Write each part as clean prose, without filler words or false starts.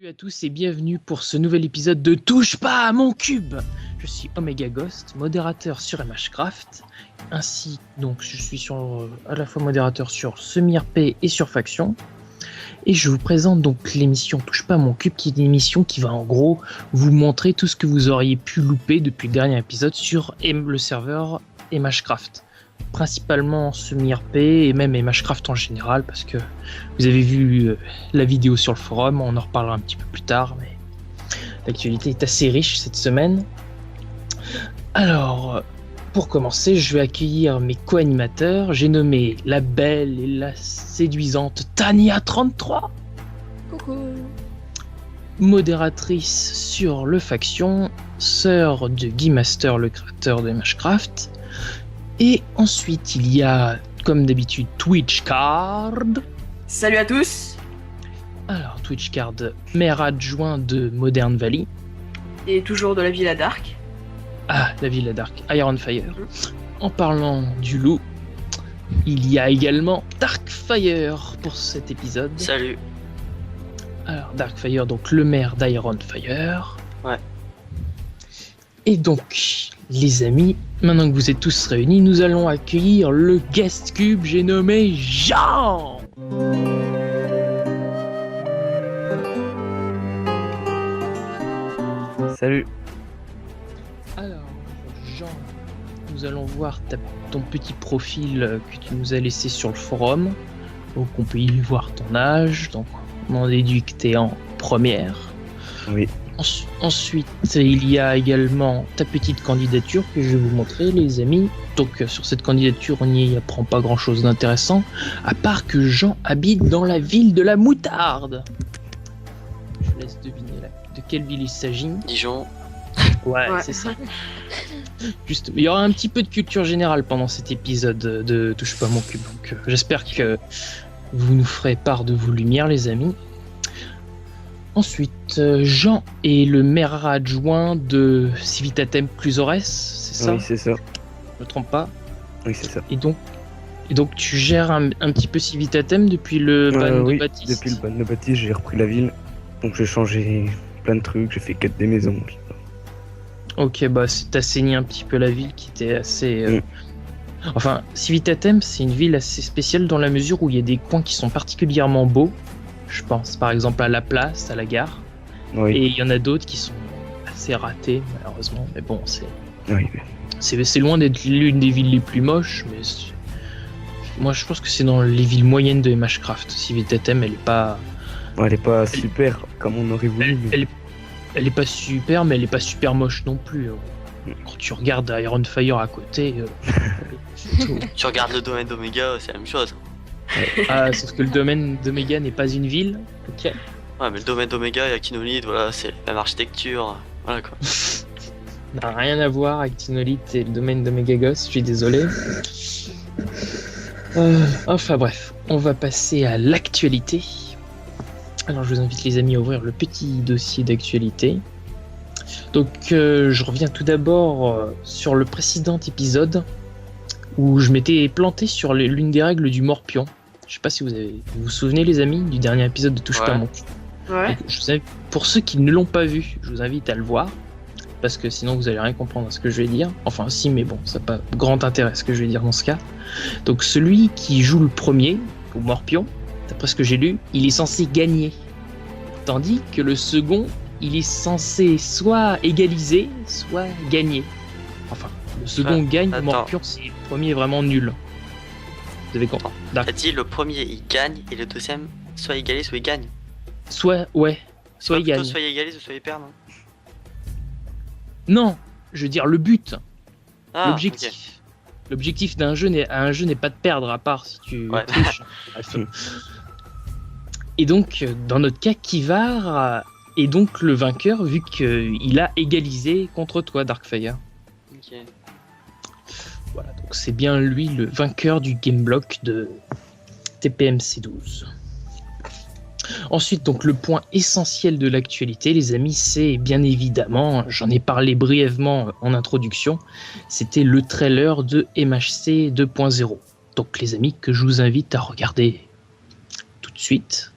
Salut à tous et bienvenue pour ce nouvel épisode de Touche pas à mon cube. Je suis Omega Ghost, modérateur sur MHcraft, ainsi donc je suis à la fois modérateur sur SemiRP et sur Faction. Et je vous présente donc l'émission Touche pas à mon cube, qui est une émission qui va en gros vous montrer tout ce que vous auriez pu louper depuis le dernier épisode sur le serveur MHcraft. Principalement SemiRP et même MHcraft en général, parce que vous avez vu la vidéo sur le forum, on en reparlera un petit peu plus tard, mais l'actualité est assez riche cette semaine. Alors, pour commencer, je vais accueillir mes co-animateurs. J'ai nommé la belle et la séduisante Tania33. Coucou. Modératrice sur le Faction, sœur de Guy Master, le créateur de MHcraft. Et ensuite, il y a, comme d'habitude, Twitchcard. Salut à tous. Alors, Twitchcard, maire adjoint de Modern Valley. Et toujours de la Villa Dark. Ah, la Villa Dark, Ironfire. En parlant du loup, il y a également Darkfire pour cet épisode. Salut. Alors, Darkfire, donc le maire d'Ironfire. Ouais. Et donc, les amis, maintenant que vous êtes tous réunis, nous allons accueillir le guest cube, j'ai nommé Jean. Salut. Alors, Jean, nous allons voir ton petit profil que tu nous as laissé sur le forum. Donc, on peut y voir ton âge. Donc, on en déduit que tu es en première. Oui. Ensuite, il y a également ta petite candidature que je vais vous montrer, les amis. Donc, sur cette candidature, on n'y apprend pas grand-chose d'intéressant, à part que Jean habite dans la ville de la moutarde. Je laisse deviner de quelle ville il s'agit. Dijon. Ouais, c'est ça. Juste, il y aura un petit peu de culture générale pendant cet épisode de Touche pas à mon cube. Donc, j'espère que vous nous ferez part de vos lumières, les amis. Ensuite, Jean est le maire adjoint de Civitatem Clusores, c'est ça? Oui, c'est ça. Je me trompe pas? Oui, c'est ça. Et donc tu gères un petit peu Civitatem depuis le ban de Baptiste? Depuis le ban de Baptiste, j'ai repris la ville. Donc j'ai changé plein de trucs, j'ai fait quête des maisons. Ok, bah t'as saigné un petit peu la ville qui était assez... Enfin, Civitatem, c'est une ville assez spéciale dans la mesure où il y a des coins qui sont particulièrement beaux. Je pense par exemple à la place, à la gare. Oui. Et il y en a d'autres qui sont assez ratés, malheureusement. Mais bon, Oui. c'est loin d'être l'une des villes les plus moches. Mais moi, je pense que c'est dans les villes moyennes de MHcraft. Civitatem, elle est pas... Elle est pas super comme on aurait voulu. Elle est pas super, mais elle est pas super moche non plus. Quand tu regardes Ironfire à côté... Tu regardes le domaine d'Omega, c'est la même chose. Ah, sauf que le domaine d'Omega n'est pas une ville. Ok. Ouais, mais le domaine d'Omega et Akinolith, voilà, c'est la même architecture. Voilà quoi. Ça n'a rien à voir avec Tinolith et le domaine d'Omega Ghost, je suis désolé. Enfin bref, on va passer à l'actualité. Alors je vous invite les amis à ouvrir le petit dossier d'actualité. Donc je reviens tout d'abord sur le précédent épisode où je m'étais planté sur l'une des règles du morpion. Je sais pas si vous vous souvenez les amis du dernier épisode de Touche pas à mon cube. Ouais. Donc, pour ceux qui ne l'ont pas vu, je vous invite à le voir. Parce que sinon vous allez rien comprendre à ce que je vais dire. Enfin si, mais bon, ça n'a pas grand intérêt ce que je vais dire dans ce cas. Donc celui qui joue le premier, au morpion, d'après ce que j'ai lu, il est censé gagner. Tandis que le second, il est censé soit égaliser, soit gagner. Enfin, le second gagne, le morpion, si le premier est vraiment nul. Vous avez compris? T'as dit le premier il gagne et le deuxième soit égalé, soit il gagne. Soit il gagne. Soit il égalise ou soit il perd, non? Non, je veux dire le but. Ah, l'objectif. Okay. L'objectif d'un jeu n'est pas de perdre, à part si tu triches. Et donc, dans notre cas, Kivar est donc le vainqueur vu qu'il a égalisé contre toi, Darkfire. Ok. Voilà, donc c'est bien lui le vainqueur du game block de TPMC12. Ensuite, donc le point essentiel de l'actualité, les amis, c'est bien évidemment, j'en ai parlé brièvement en introduction, c'était le trailer de MHC 2.0. Donc les amis, que je vous invite à regarder tout de suite.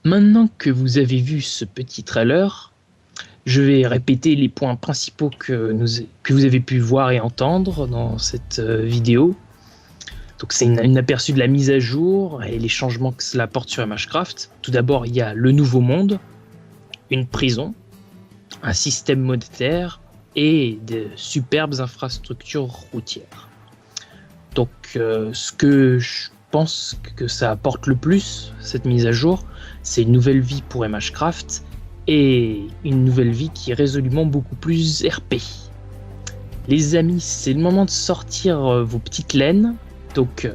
Maintenant que vous avez vu ce petit trailer, je vais répéter les points principaux que vous avez pu voir et entendre dans cette vidéo. Donc c'est une aperçu de la mise à jour et les changements que cela apporte sur MHCraft. Tout d'abord, il y a le nouveau monde, une prison, un système monétaire et de superbes infrastructures routières. Donc ce que je pense que ça apporte le plus, cette mise à jour, c'est une nouvelle vie pour MHCraft et une nouvelle vie qui est résolument beaucoup plus RP. Les amis, c'est le moment de sortir vos petites laines. Donc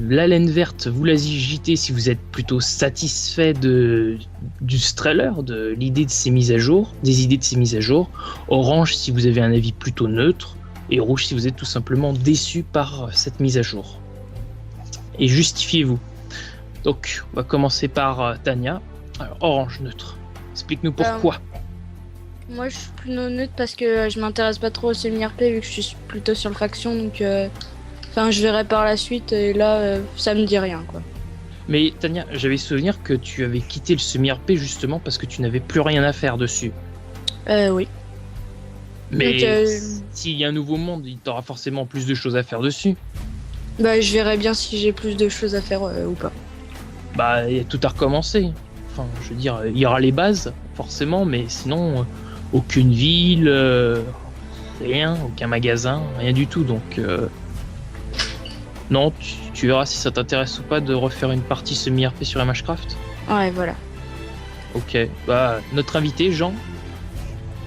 la laine verte, vous la agitez si vous êtes plutôt satisfait du trailer, de l'idée de ces mises à jour, des idées de ces mises à jour. Orange si vous avez un avis plutôt neutre. Et rouge si vous êtes tout simplement déçu par cette mise à jour. Et justifiez-vous. Donc on va commencer par Tania. Alors orange neutre. Explique-nous pourquoi. Moi je suis plus neutre parce que je m'intéresse pas trop au semi-RP vu que je suis plutôt sur le faction, donc je verrai par la suite et là ça me dit rien quoi. Mais Tania, j'avais souvenir que tu avais quitté le semi-RP justement parce que tu n'avais plus rien à faire dessus. Oui. Mais s'il y a un nouveau monde, il t'aura forcément plus de choses à faire dessus. Bah je verrai bien si j'ai plus de choses à faire ou pas. Bah il y a tout à recommencer. Enfin, je veux dire, il y aura les bases, forcément, mais sinon, aucune ville, rien, aucun magasin, rien du tout. Donc, non, tu verras si ça t'intéresse ou pas de refaire une partie semi-RP sur MHCraft. Ouais, voilà. Ok, bah, notre invité, Jean.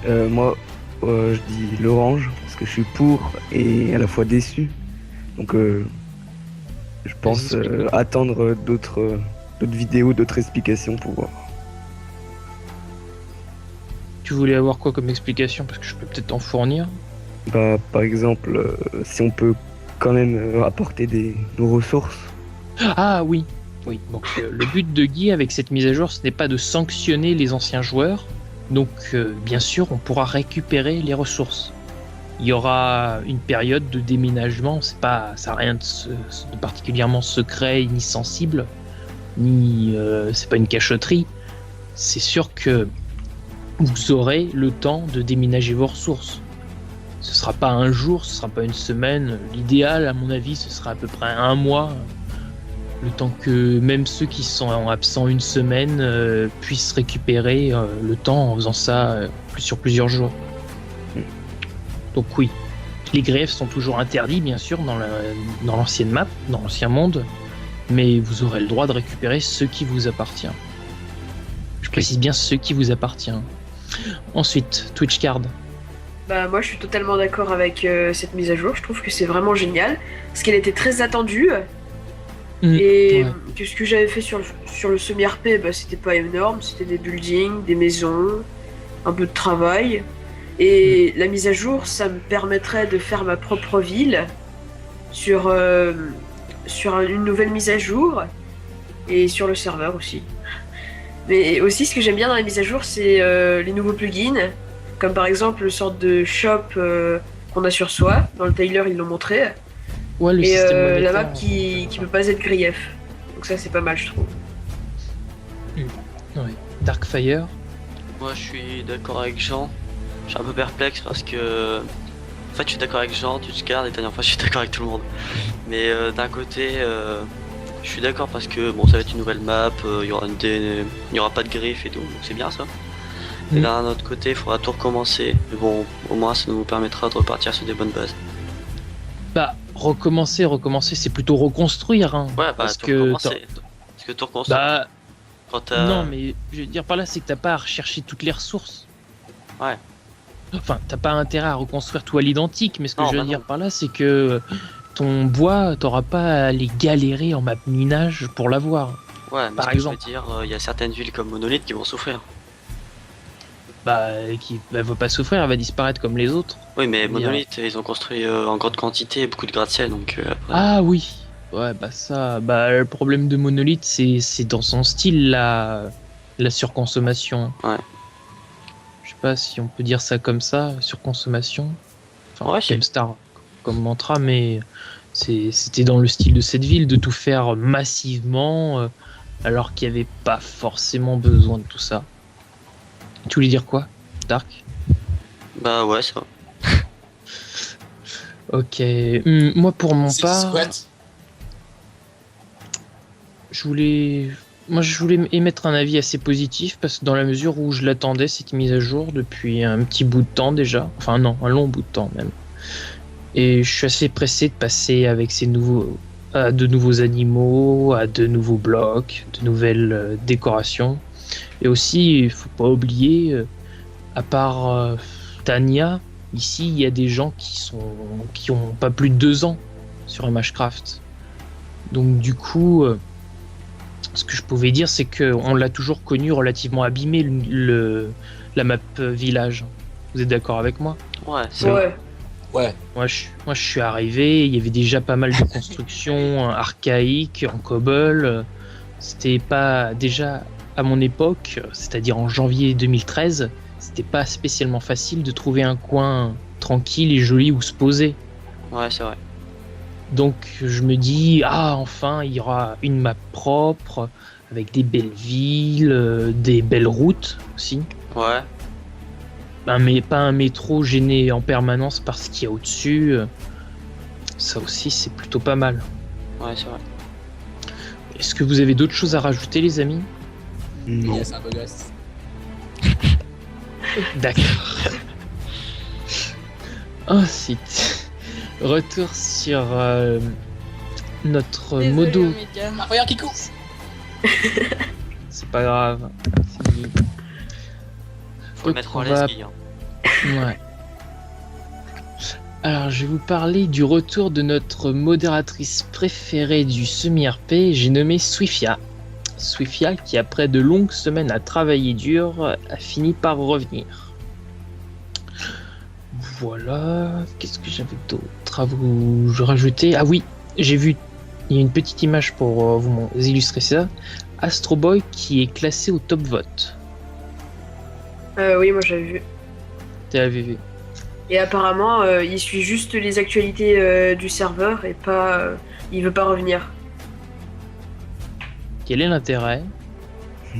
Moi, je dis l'orange, parce que je suis pour et à la fois déçu. Donc, je pense attendre d'autres vidéos, d'autres explications pour voir. Tu voulais avoir quoi comme explication? Parce que je peux peut-être en fournir. Bah, par exemple, si on peut quand même apporter nos ressources. Ah oui, oui. Donc le but de Guy avec cette mise à jour, ce n'est pas de sanctionner les anciens joueurs. Donc bien sûr, on pourra récupérer les ressources. Il y aura une période de déménagement. Ça n'a rien de particulièrement secret ni sensible. Ni c'est pas une cachotterie. C'est sûr que vous aurez le temps de déménager vos ressources. Ce sera pas un jour, ce sera pas une semaine. L'idéal, à mon avis, ce sera à peu près un mois. Le temps que même ceux qui sont absents une semaine puissent récupérer le temps en faisant ça sur plusieurs jours. Donc oui, les griefs sont toujours interdits, bien sûr, dans l'ancienne map, dans l'ancien monde. Mais vous aurez le droit de récupérer ce qui vous appartient. Je précise bien ce qui vous appartient. Ensuite, Twitch Card. Bah moi je suis totalement d'accord avec cette mise à jour, je trouve que c'est vraiment génial, parce qu'elle était très attendue, et ouais. que ce que j'avais fait sur le semi-RP, bah, c'était pas énorme, c'était des buildings, des maisons, un peu de travail, et la mise à jour ça me permettrait de faire ma propre ville sur une nouvelle mise à jour, et sur le serveur aussi. Mais aussi ce que j'aime bien dans la mise à jour c'est les nouveaux plugins, comme par exemple le sorte de shop qu'on a sur soi, dans le trailer ils l'ont montré, Ouais, le et système la monétaire, map qui peut pas être grief. Donc ça c'est pas mal je trouve. Ouais. Darkfire. Moi je suis d'accord avec Jean. Je suis un peu perplexe parce que. En fait je suis d'accord avec Jean, Twitchcard, et dernière fois je suis d'accord avec tout le monde. Mais d'un côté, je suis d'accord parce que bon ça va être une nouvelle map, il y aura pas de griffe et tout, donc c'est bien ça. Et d'un autre côté, il faudra tout recommencer. Mais bon, au moins ça nous permettra de repartir sur des bonnes bases. Bah, recommencer, c'est plutôt reconstruire. Hein, Ouais, bah parce tout que recommencer. Parce que tout reconstruire. Bah, quand t'as... non, mais je veux dire par là, c'est que t'as pas à rechercher toutes les ressources. Ouais. Enfin, t'as pas intérêt à reconstruire tout à l'identique, mais ce que Non, je veux bah dire non. par là, c'est que ton bois, t'auras pas à aller galérer en map minage pour l'avoir. Ouais, mais Par ce que exemple. je veux dire, il y a certaines villes comme Monolith qui vont souffrir. Bah, elle va pas souffrir, elle va disparaître comme les autres. Oui, mais Bien. Monolith, ils ont construit en grande quantité beaucoup de gratte-ciel, donc après... Ah oui, ouais, bah ça, bah le problème de Monolith, c'est dans son style la surconsommation. Ouais. Je sais pas si on peut dire ça comme ça, surconsommation. Enfin, Ouais, si. Gamestar comme mantra, mais c'était dans le style de cette ville de tout faire massivement, alors qu'il n'y avait pas forcément besoin de tout ça. Tu voulais dire quoi, Dark? Bah ouais, ça va. Ok, moi pour mon C'est qui part, squat? je voulais émettre un avis assez positif parce que dans la mesure où je l'attendais cette mise à jour depuis un petit bout de temps déjà, enfin non, un long bout de temps même. Et je suis assez pressé de passer avec à de nouveaux animaux, à de nouveaux blocs, de nouvelles décorations. Et aussi, il faut pas oublier, à part Tania, ici il y a des gens qui ont pas plus de 2 ans sur MHCraft. Donc du coup, ce que je pouvais dire, c'est qu'on l'a toujours connu relativement abîmé la map village. Vous êtes d'accord avec moi? Ouais, c'est vrai. Ouais. Ouais. Moi, je suis arrivé, il y avait déjà pas mal de constructions archaïques en cobble. C'était pas déjà à mon époque, c'est-à-dire en janvier 2013, c'était pas spécialement facile de trouver un coin tranquille et joli où se poser. Ouais, c'est vrai. Donc je me dis, ah enfin, il y aura une map propre, avec des belles villes, des belles routes aussi. Ouais. Mais pas un métro gêné en permanence par ce qu'il y a au-dessus. Ça aussi, c'est plutôt pas mal. Ouais, c'est vrai. Est-ce que vous avez d'autres choses à rajouter, les amis? Non. Yes, un beau gosse. D'accord. Ensuite, retour sur notre Désolé, modo. Omega. Ah, regarde Kikou. C'est pas grave. Faut le Donc, mettre en on laisse, va- Guy, hein. Ouais. Alors, je vais vous parler du retour de notre modératrice préférée du semi-RP, j'ai nommé Swifia. Swifia qui, après de longues semaines à travailler dur, a fini par revenir. Voilà. Qu'est-ce que j'avais d'autre à vous rajouter? Ah oui, j'ai vu, il y a une petite image pour vous illustrer ça. Astro Boy qui est classé au top vote. Oui, moi j'avais vu. T'avais vu? Et apparemment, il suit juste les actualités du serveur et pas. Il veut pas revenir. Quel est l'intérêt?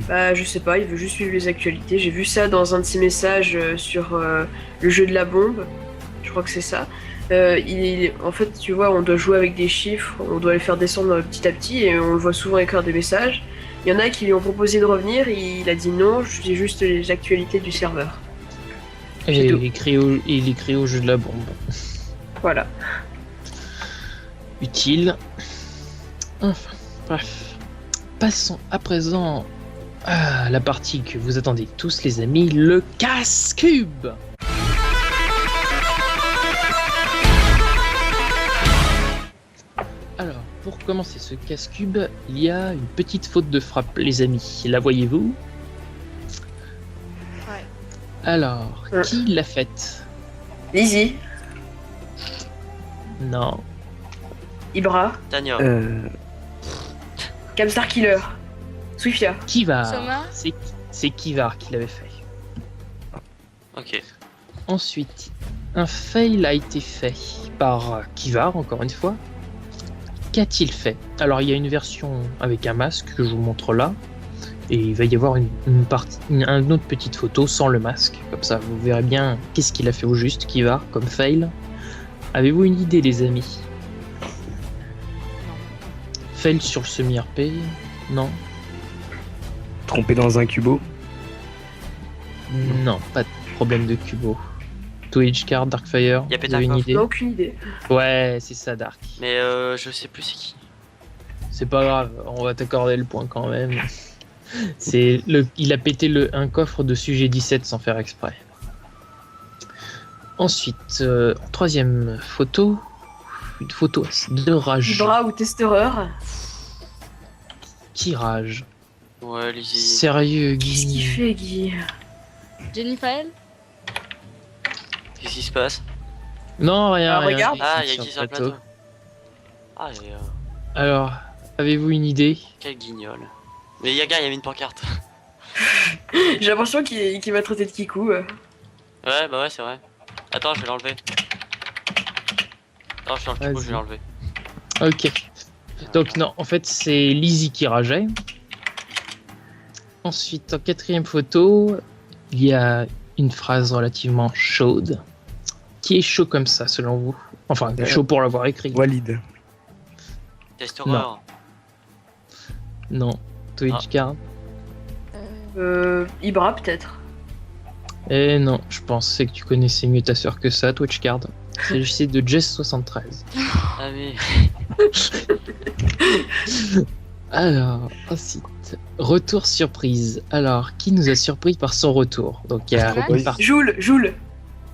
Bah, je sais pas, il veut juste suivre les actualités. J'ai vu ça dans un de ses messages sur le jeu de la bombe. Je crois que c'est ça. En fait, tu vois, on doit jouer avec des chiffres, on doit les faire descendre petit à petit et on le voit souvent écrire des messages. Il y en a qui lui ont proposé de revenir, il a dit non, je dis juste les actualités du serveur. Et C'est tout. il écrit au jeu de la bombe. Voilà. Utile. Enfin, bref. Passons à présent à la partie que vous attendez tous, les amis, le casse-cube. Alors, pour commencer ce casse-cube, il y a une petite faute de frappe, les amis. La voyez-vous? Ouais. Alors, qui l'a faite? Lizzie, Non. Ibra, Tania. Camstar Killer, Swifia. Kivar. Soma C'est Kivar qui l'avait fait. Ok. Ensuite, un fail a été fait par Kivar, encore une fois. Qu'a-t-il fait? Alors, il y a une version avec un masque que je vous montre là. Et il va y avoir une autre petite photo sans le masque. Comme ça, vous verrez bien qu'est-ce qu'il a fait au juste, Kivar, comme fail. Avez-vous une idée, les amis? Fail sur le semi-RP? Non. Trompé dans un cubo. Non, pas de problème de cubo. Twitch, Card, Darkfire, Y a vous avez une Pétakov. idée? Non, aucune idée. Ouais, c'est ça, Dark. Mais je sais plus c'est qui. C'est pas grave, on va t'accorder le point quand même. Il a pété un coffre de sujet 17 sans faire exprès. Ensuite, troisième photo, une photo de rage. Ibra ou Testereur. Qui rage? Ouais, Lizzie. Sérieux, Qu'est-ce qu'il Guy? fait, Guy? Jennifer? Qu'est-ce qui se passe? Non, rien. Ah, rien, regarde. ici Ah, il y a sur qui sur le plateau? Ah, Alors, avez-vous une idée? quel guignol. Mais Yaga, il y a mis une pancarte. J'ai l'impression qu'il m'a traité de Kikou. Ouais, bah ouais, c'est vrai. Attends, je vais l'enlever. Attends, je suis dans le cubo, je vais Vas-y. l'enlever. Ok. Donc non, en fait c'est Lizzie qui rageait. Ensuite, en quatrième photo, il y a une phrase relativement chaude. Qui est chaud comme ça, selon vous? Enfin, chaud pour l'avoir écrit. Walid. Test horreur. Non. Twitchcard. Ibra, peut-être. Eh non, je pensais que tu connaissais mieux ta sœur que ça, Twitchcard. Il s'agissait de Jess73. Ah oui. Alors, ensuite, retour surprise. Alors, qui nous a surpris par son retour? Donc, il y a Max Joule.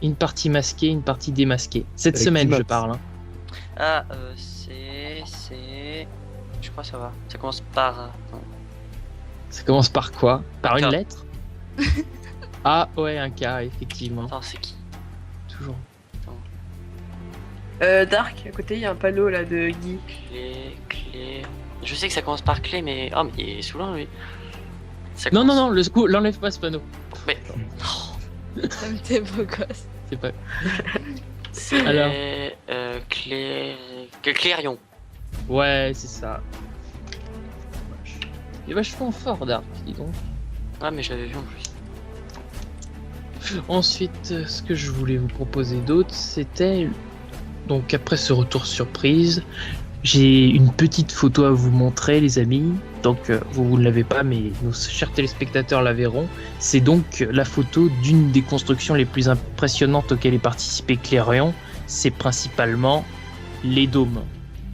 une partie masquée, une partie démasquée. Cette Avec semaine, je Max. parle. Hein. Ah, c'est... Je crois que ça va. Ça commence par... non. Ça commence par quoi? Par une K. lettre? Ah, ouais, un K, effectivement. Attends, c'est qui? Toujours. Dark, à côté, il y a un panneau là de Guy. Clé... Je sais que ça commence par clé, mais... Oh, mais il est saoulant, lui. Ça Non, commence- non, non, l'enlève pas ce panneau. Mais... Comme t'es beau gosse. C'est pas. C'est... Alors. Clérion. Ouais, c'est ça. Il est vachement fort, Dark, dis donc. Ah, mais je l'avais vu en plus. Ensuite, ce que je voulais vous proposer d'autre, c'était... Donc après ce retour surprise, j'ai une petite photo à vous montrer, les amis. Donc vous ne l'avez pas, mais nos chers téléspectateurs la verront. C'est donc la photo d'une des constructions les plus impressionnantes auxquelles est participé Clérion. C'est principalement les dômes,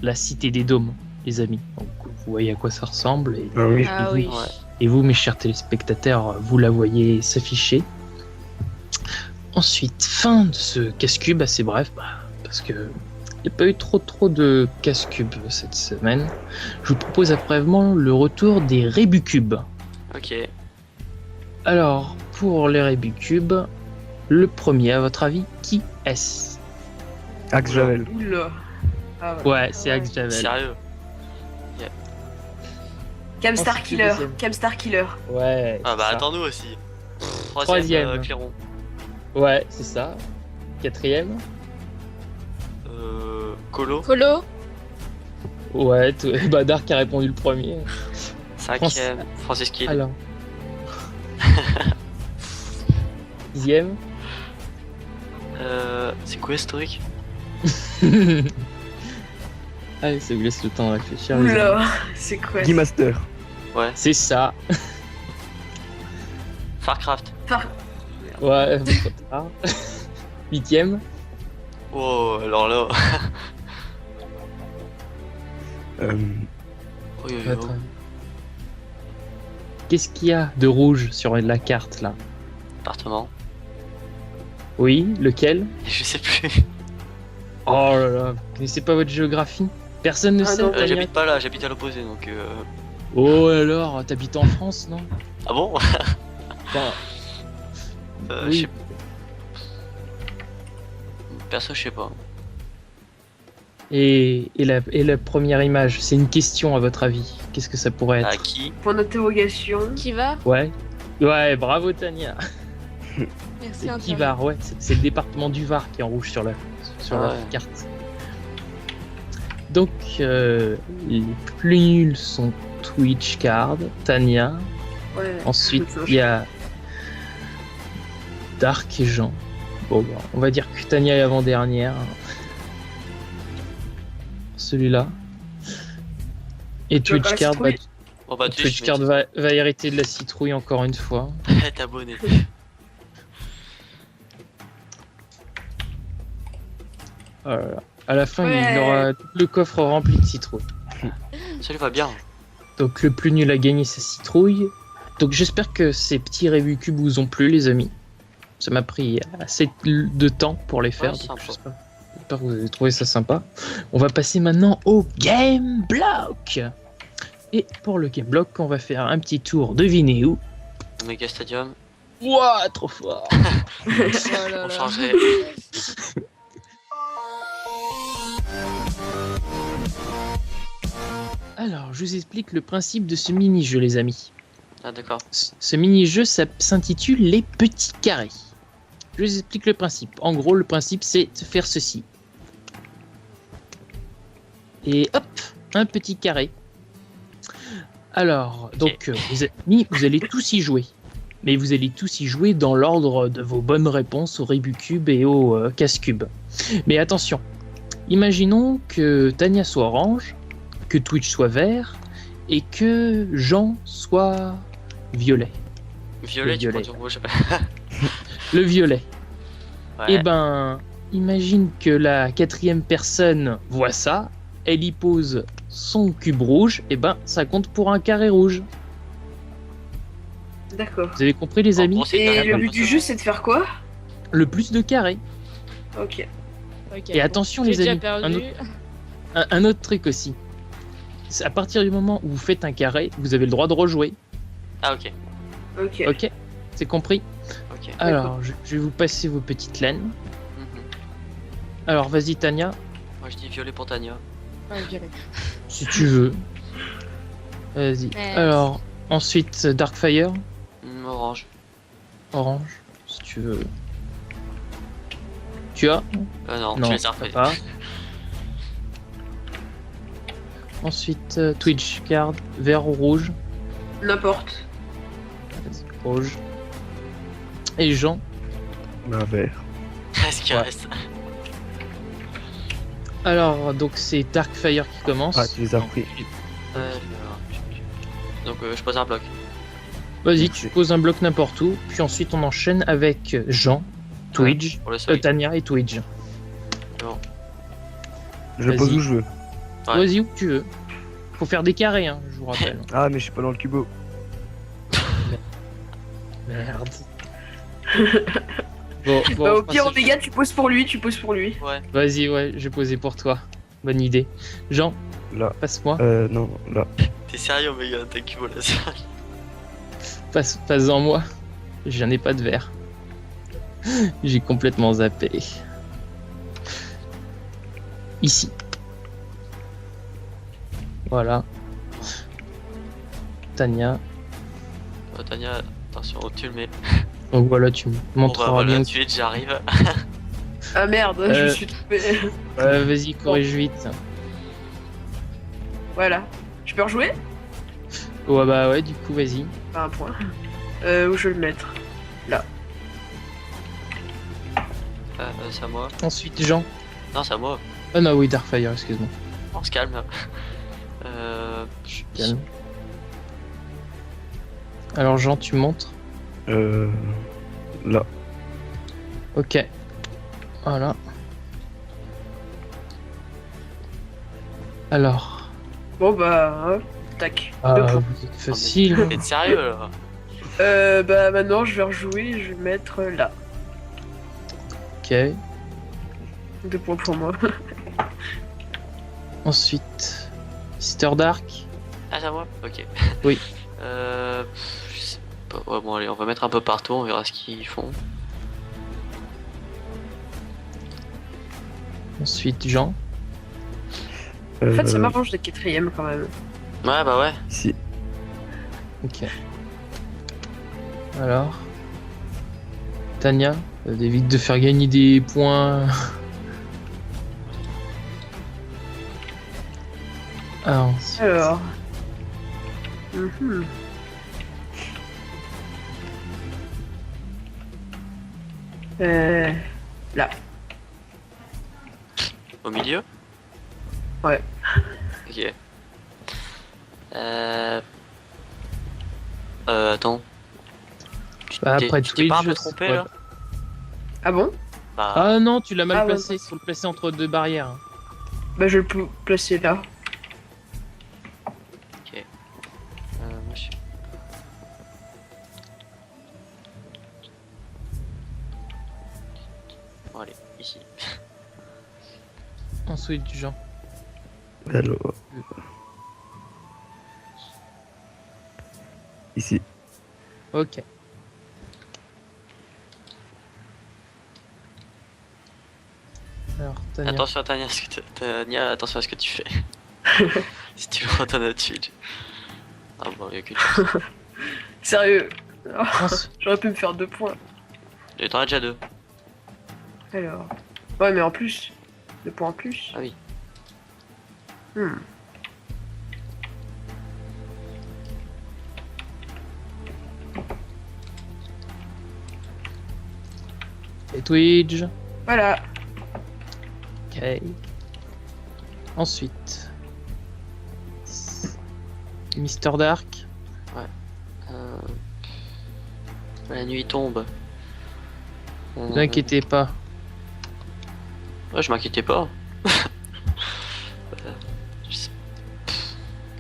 la cité des dômes, les amis. Donc vous voyez à quoi ça ressemble. Et... Ah oui. Ah oui. Ouais. Et vous, mes chers téléspectateurs, vous la voyez s'afficher. Ensuite, fin de ce casse-cube assez bref, parce que il n'y a pas eu trop de casse-cube cette semaine. Je vous propose brièvement le retour des Rébucubes. Ok. Alors, pour les Rébucubes, le premier, à votre avis, qui est-ce? Axe Javel. Oula. Ah, Ouais, c'est Axe Javel. Sérieux. Camstar Ensuite, Killer. le deuxième. Camstar Killer. Ouais. Ah c'est bah ça. attends-nous aussi. Troisième. Clairon. Ouais, c'est ça. Quatrième. Colo. Colo. Ouais, Dark a répondu le premier. Cinquième. Francis Kidd. Alors. Dixième. C'est quoi historique? Allez, ça vous laisse le temps de réfléchir. les amis. Oula. C'est quoi Guy Master. Ouais. C'est ça. Farcraft. Ouais, trop tard. Huitième. Oh, alors là. Euh, Oh, yo, yo. Attends. Qu'est-ce qu'il y a de rouge sur la carte là? Appartement. Oui, lequel? Je sais plus. Oh là là, vous connaissez pas votre géographie? Personne ne Ah sait, non, Tania? J'habite pas là, j'habite à l'opposé donc. Oh alors, t'habites en France, non? Ah bon? Enfin, Je oui. sais- Perso, je sais pas. Et la première image, c'est une question à votre avis. Qu'est-ce que ça pourrait être? À qui? Point d'interrogation. Qui va? Ouais. Ouais, bravo Tania. Merci C'est Antoine. qui Var, ouais. C'est le département du Var qui est en rouge sur la Ah ouais. carte. Donc, les plus nuls sont Twitchcard, Tania. Ouais. Ensuite, Ça, il y a Dark et Jean. Bon, bah, on va dire que Tania est avant-dernière. Celui-là. Et Tu veux pas la Twitchcard, citrouille Bon bah, Twitchcard va hériter de la citrouille encore une fois. T'es abonné. Voilà. À la fin, Ouais. il aura tout le coffre rempli de citrouilles. Ça lui va bien. Donc le plus nul a gagné sa citrouille. Donc j'espère que ces petits Rébucubes vous ont plu, les amis. Ça m'a pris assez de temps pour les faire. Ouais, donc sympa. j'espère que vous avez trouvé ça sympa. On va passer maintenant au Game Block. Et pour le Game Block, on va faire un petit tour. Devinez où? Omega Stadium. Ouah, trop fort. Oh là On là. changerait. Alors, je vous explique le principe de ce mini-jeu, les amis. Ah d'accord. Ce mini-jeu s'intitule les petits carrés. Je vous explique le principe. En gros, le principe, c'est de faire ceci. Et hop, un petit carré. Alors, donc, les amis, vous allez tous y jouer. Mais vous allez tous y jouer dans l'ordre de vos bonnes réponses au Rubik's et au Casse-Cube. Mais attention, imaginons que Tania soit orange, que Twitch soit vert, et que Jean soit violet. Violet, tu violet. prends du rouge. Le violet. Ouais. Eh ben, imagine que la quatrième personne voit ça, elle y pose son cube rouge, et ben, ça compte pour un carré rouge. D'accord. Vous avez compris, les En amis? gros, c'est Et carré le par but du personne. jeu, c'est de faire quoi? Le plus de carrés. Ok. Ok, Et attention, j'ai les déjà amis, perdu. un autre truc aussi. C'est à partir du moment où vous faites un carré, vous avez le droit de rejouer. Ah, ok. Ok. Ok? C'est compris? Ok. Alors, je vais vous passer vos petites laines. Mhm. Alors, vas-y, Tania, Moi, je dis violet pour Tania. Ouais, violet. si tu veux. Vas-y. Merci. Alors, ensuite, Darkfire, Orange. orange, si tu veux. Tu as? Non, Non, tu les as t'as refait. pas. Ensuite, Twitch, card, vert ou rouge. N'importe. Rouge. Et Jean. Un vert. Qu'est-ce qu'il Ouais. reste? Alors, donc c'est Darkfire qui commence. Ah, tu les as repris. Donc, je pose un bloc. Vas-y, tu poses un bloc n'importe où. Puis ensuite, on enchaîne avec Jean, Twitch, Pour le seuil. Tania et Twitch. Je le pose Vas-y. où je veux. Ouais. Vas-y où tu veux. Faut faire des carrés, hein, je vous rappelle. Ah, mais je suis pas dans le cubo. Merde. Bon, Bah, au je pire, pense que- Omega, tu poses pour lui, tu poses pour lui. Ouais. Vas-y, ouais, j'ai posé pour toi. Bonne idée. Jean, Là. passe-moi. Non, là. T'es sérieux, Omega, t'es cubo là. Passe-en moi. J'en ai pas de verre. J'ai complètement zappé. Ici. Voilà. Tania. Tania, attention, tu le mets. Donc voilà, tu me Bon, montreras bah, voilà, bien. tu es, j'arrive. Ah merde, je Euh. me suis trompé. Vas-y, corrige vite. Voilà. Je peux rejouer? Ouais, bah ouais, du coup, vas-y. Pas un point. Où je vais le mettre? C'est à moi. Ensuite, Jean. Non, c'est à moi. Ah non, oui, Darkfire, excuse-moi. On se calme. Calme. Alors, Jean, tu montres. Là. Ok. Voilà. Alors. Bon bah, tac. Ah, Deux points. vous êtes facile. T'es sérieux là? Bah maintenant, je vais rejouer, je vais le mettre là. Ok. 2 points pour moi. Ensuite, Sister Dark. Ah, c'est à moi? Ok. Oui. Je sais pas. Ouais, bon, allez, on va mettre un peu partout, on verra ce qu'ils font. Ensuite, Jean. En fait, ça m'arrange d'être quatrième quand même. Ouais, bah ouais. Ici. Ok. Alors. Tania, évite de faire gagner des points. ensuite- Alors. Mhm. Là. Au milieu? Ouais. Ok. Attends. Bah, après Tu t'es pas un peu Twitch, trompé ouais. là? Ah bon? Bah, Ah non, tu l'as mal Ah ouais, placé. Faut le placer entre deux barrières. Bah je vais le placer là. moi, je... Bon, allez, ici. Ensuite, Jean. Alors. Ici. Ok. Alors, Tania. Attention à Tania, Tania, attention à ce que tu fais. Si tu le retournes au-dessus. Ah bon, il y a qu'une chance. Sérieux. Ensuite- J'aurais pu me faire 2 points. Et t'en as déjà 2. Alors. Ouais, mais en plus. 2 points en plus. Ah oui. Hmm. Twitch. Voilà. Ok. Ensuite. Mister Dark. La nuit tombe. Ne vous inquiétez pas. Ouais, je m'inquiétais pas. Je sais...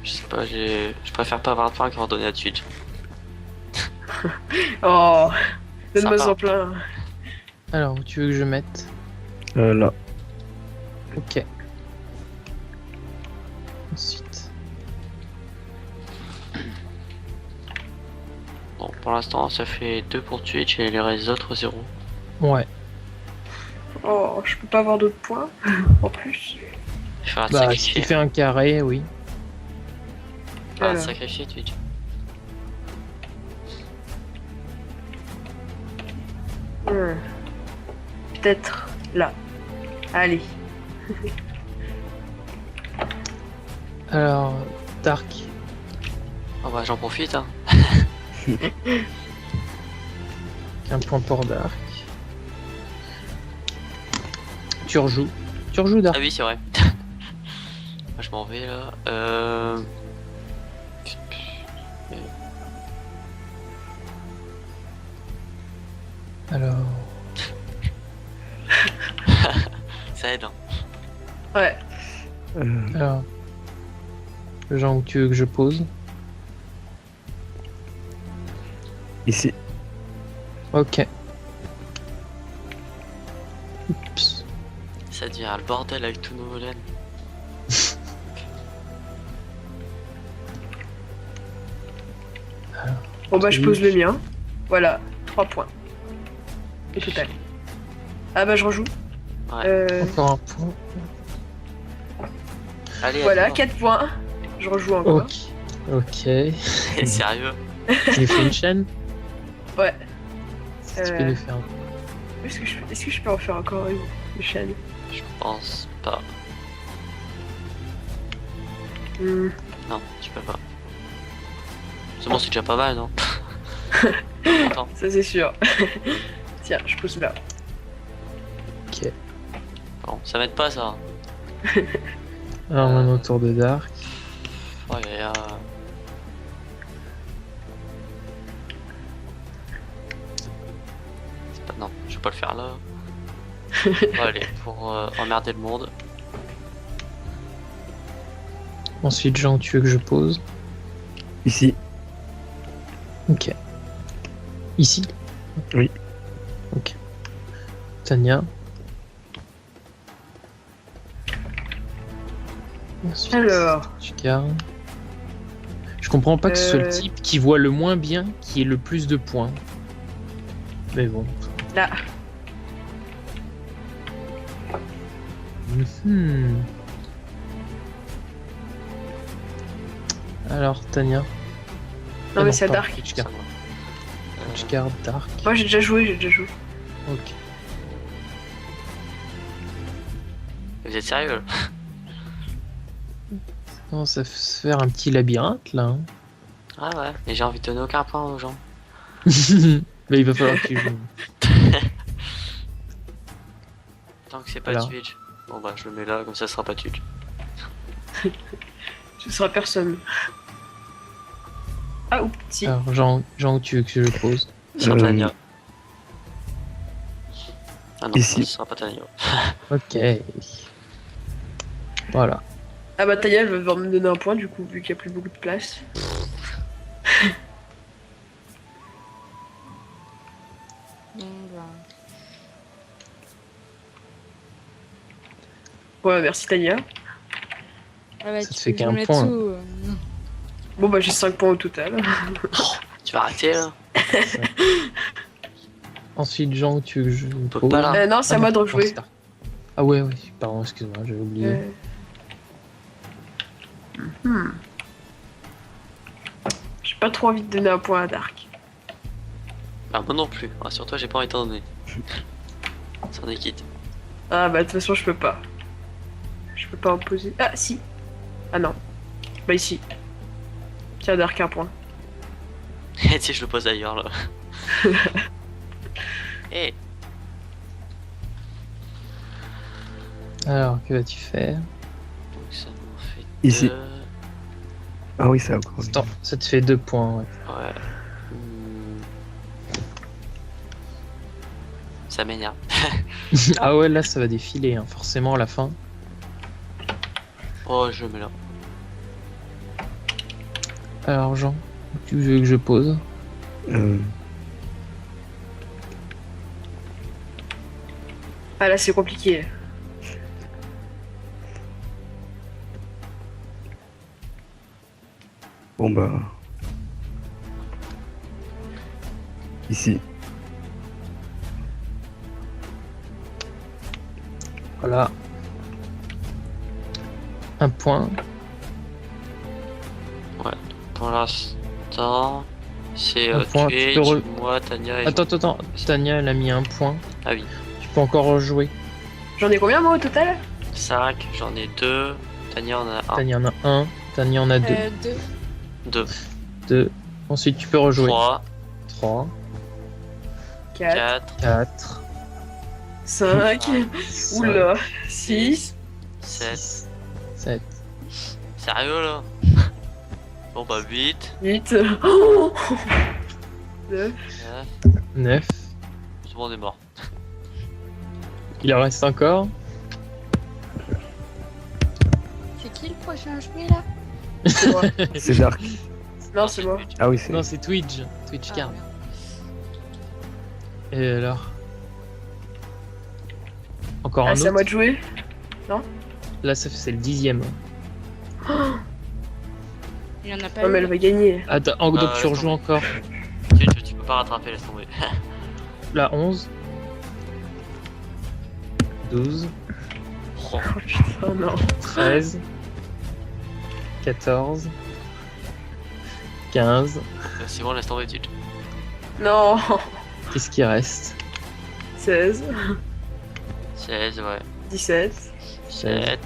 je sais pas, je préfère pas avoir de pain qu'en donner à Twitch. Oh, donne-moi Sympa. en plein. Alors, où tu veux que je mette? Là. Ok. Ensuite. Bon, pour l'instant, ça fait 2 pour Twitch et les autres 0. Ouais. Oh, je peux pas avoir d'autres points en plus. Il faudra te Bah, si sacrifier. tu fais un carré, oui. Il faudra te Voilà. sacrifier Twitch. Hmm. Peut-être là. Allez. Alors, Dark. Oh bah, j'en profite, hein. Un point pour Dark. Tu rejoues. Tu rejoues Dark. Ah oui, c'est vrai. Moi, je m'en vais là. Alors. Ça aide, hein. Ouais. Alors. Le genre où tu veux que je pose. Ici. Ok. Oups. Ça devient le bordel avec tous nos volets. Bon bah je pose le mien. Voilà, 3 points. Au total. Ah bah je rejoue. Ouais. Encore un point. Allez, Voilà, attends. 4 points. Je rejoue encore. Ok. Ok. Sérieux? Tu nous fais une chaîne? Ouais. Si tu peux nous faire un. Est-ce que je peux en faire encore une chaîne? Je pense pas. Hmm. Non, tu peux pas. C'est bon, c'est déjà pas mal, non? Attends. Ça c'est sûr. Tiens, je pose là. Ok. Bon, ça m'aide pas ça. Alors maintenant tour de Dark. Oh, y a... C'est pas... Non, je vais pas le faire là. Bon, allez, pour emmerder le monde. Ensuite, Jean, tu veux que je pose? Ici. Ok. Ici? Oui. Ok. Tania. Ensuite, Alors. tu gardes. Je comprends pas que ce soit le Euh. type qui voit le moins bien qui ait le plus de points. Mais bon. Là. Mhm. Alors, Tania. Non Ah mais c'est à pardon, Dark. Tu Ça gardes, va. tu gardes Dark. Moi j'ai déjà joué. Ok. Vous êtes sérieux là? Non, ça se faire un petit labyrinthe là. hein. Ah ouais, mais j'ai envie de donner aucun point aux gens. Mais il va falloir que tu joues. Tant que c'est pas Alors. Twitch. Bon bah je le mets là, comme ça sera pas Twitch. Ce sera personne. Ah ou si. Alors, Jean, où tu veux que je pose? Sur Tania. Ah non, Ici. ce sera pas Tania. Ok. Voilà. Ah bah Taya elle va devoir me donner un point du coup vu qu'il n'y a plus beaucoup de place. Ouais merci Tania. Ah ouais, Ça te tu fait peux que je qu'un le mette point. où, Bon bah j'ai 5 points au total. Tu vas arrêter là? Ensuite, Jean, où tu veux que je peut pose? pas, là. Non c'est à moi de rejouer. Star. Ah ouais, oui. Pardon, excuse-moi, j'avais oublié. Hmm. J'ai pas trop envie de donner un point à Dark. Ah moi non plus, rassure-toi, j'ai pas envie de t'en donner. C'en est quitte. Ah bah de toute façon je peux pas. Je peux pas en poser. Ah si. Ah non. Bah ici. Tiens Dark un point. Tu sais, je le pose ailleurs là. Eh, Alors, que vas-tu faire? Donc ça m'en fait Ici. 2. Ah oui, ça encore. Attends, ça te fait 2 points, ouais. Ouais. Ça m'énerve. Ah ouais, là, ça va défiler, hein, forcément, à la fin. Oh, je mets là. Alors, Jean, tu veux que je pose? Ah là, c'est compliqué. Bon bah. Ici. Voilà. Un point. Pour l'instant, c'est Un point, tu Twitch, peux moi, Tania et Attends, Tania, elle a mis un point. Ah oui. Tu peux encore rejouer. J'en ai combien moi au total? 5, j'en ai 2. Tania en a 1. Tania en a un. Tania en a deux. 2. 2. Deux. Ensuite, tu peux rejouer. 3, 3, 4, 4, 4, 5, oula, 6, 7. 7. Sérieux là? Bon bah 8, 8, 9. 9. 9. C'est bon, on est mort. Il en reste encore. C'est qui le prochain jouet là? C'est moi. C'est Dark. Non, c'est moi. Ah oui, c'est. Non, c'est Twitch. Twitch Ah, card. merde. Et alors? Encore Ah, un c'est à moi autre? de jouer. Là, c'est le 10e. Il y en a pas Non, mais eu. elle va gagner. Attends, donc tu laisse rejoues encore. Tu peux pas rattraper, laisse tomber. La 11. 12. Oh, Oh putain, non. 13. 14. 15. c'est bon, laisse tomber, Twitch. Non. Qu'est-ce qui reste? 16, 16, ouais. 17, 7,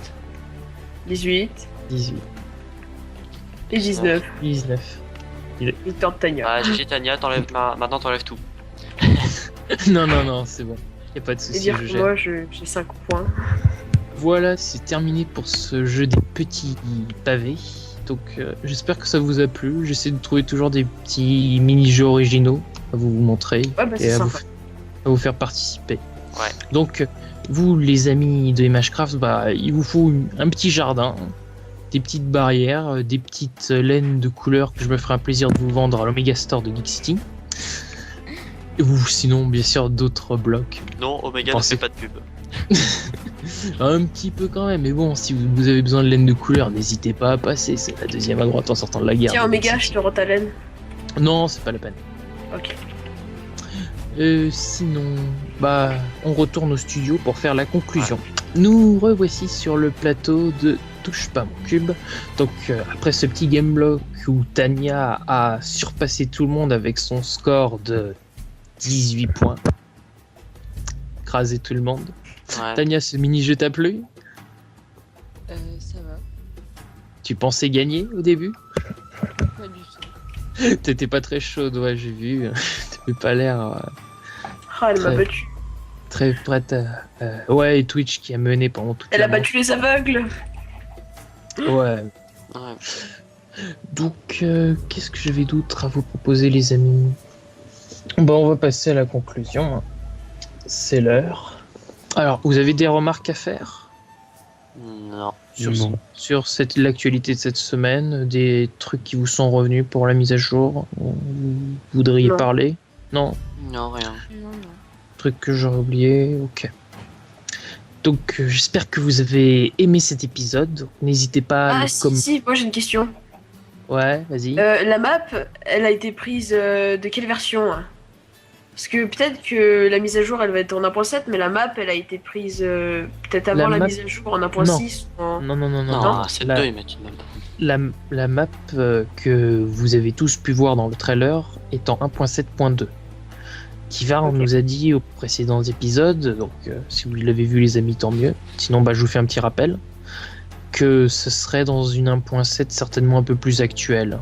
18 18. et 19. 19. Victor de Tania. Ah, GG Tania, maintenant t'enlèves tout. Non, c'est bon. Y a pas de Et souci, dire je que gère. moi, j'ai 5 points. Voilà, c'est terminé pour ce jeu des petits pavés. Donc j'espère que ça vous a plu. J'essaie de trouver toujours des petits mini-jeux originaux à vous montrer Ouais, bah et c'est à vous, sympa. à vous faire participer. Ouais. Donc vous les amis de Imagecraft, bah, il vous faut un petit jardin, des petites barrières, des petites laines de couleurs que je me ferai un plaisir de vous vendre à l'Omega Store de Geek City. Ou sinon bien sûr d'autres blocs. Non, Omega Pensez- ne fait pas de pub. Un petit peu quand même, mais bon, si vous avez besoin de laine de couleur, n'hésitez pas à passer, c'est la deuxième à droite en sortant de la gare. Tiens, Omega, je te rends ta laine. Non, c'est pas la peine. Ok. Sinon, bah, on retourne au studio pour faire la conclusion. Nous revoici sur le plateau de Touche pas mon cube. Donc, après ce petit game block où Tania a surpassé tout le monde avec son score de 18 points, écrasé tout le monde. Ouais. Tania, ce mini-jeu t'a plu? Ça va. Tu pensais gagner au début? Pas du tout. T'étais pas très chaude, ouais, j'ai vu. T'avais pas l'air Ah, elle m'a Très- battu. très prête à... Ouais, et Twitch qui a mené pendant toute Elle la a battu les aveugles. manche. Ouais. Ouais. Donc, qu'est-ce que j'avais d'autre à vous proposer, les amis? Bon, on va passer à la conclusion. C'est l'heure. Alors, vous avez des remarques à faire Non. sur l'actualité de cette semaine? Des trucs qui vous sont revenus pour la mise à jour? Vous voudriez Non. parler? Non? Non, rien. Non. Truc que j'aurais oublié? Ok. Donc, j'espère que vous avez aimé cet épisode. Donc, n'hésitez pas à Ah, le si, moi j'ai une question. Ouais, vas-y. La map, elle a été prise de quelle version hein? Parce que peut-être que la mise à jour, elle va être en 1.7, mais la map, elle a été prise peut-être avant la map- mise à jour en 1.6. ou en- Non, non, non, non. Non, non. c'est La- 2, ils mettent une même. La map que vous avez tous pu voir dans le trailer est en 1.7.2. Kivar Ok. nous a dit aux précédents épisodes, donc si vous l'avez vu les amis tant mieux, sinon bah, je vous fais un petit rappel, que ce serait dans une 1.7 certainement un peu plus actuelle.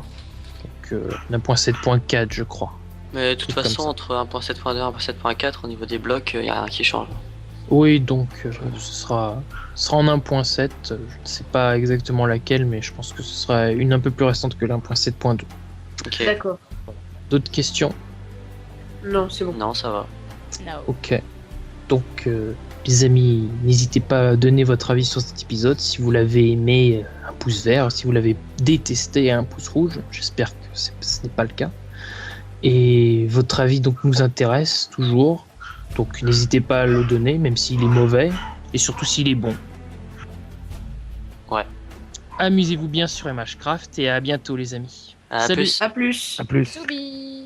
Donc une 1.7.4 je crois. Mais de toute Truc comme façon, ça. entre 1.7.2 et 1.7.4, au niveau des blocs, y a rien qui change. Oui, donc ce sera en 1.7. Je ne sais pas exactement laquelle, mais je pense que ce sera une un peu plus récente que l'1.7.2. Ok. D'accord. D'autres questions? Non, c'est bon. Non, ça va. Ok. Donc, les amis, n'hésitez pas à donner votre avis sur cet épisode. Si vous l'avez aimé, un pouce vert. Si vous l'avez détesté, un pouce rouge. J'espère que ce n'est pas le cas. Et votre avis donc nous intéresse toujours. Donc, n'hésitez pas à le donner, même s'il est mauvais. Et surtout s'il est bon. Ouais. Amusez-vous bien sur MHCraft et à bientôt les amis. À Salut. plus. À plus. À plus. Souris.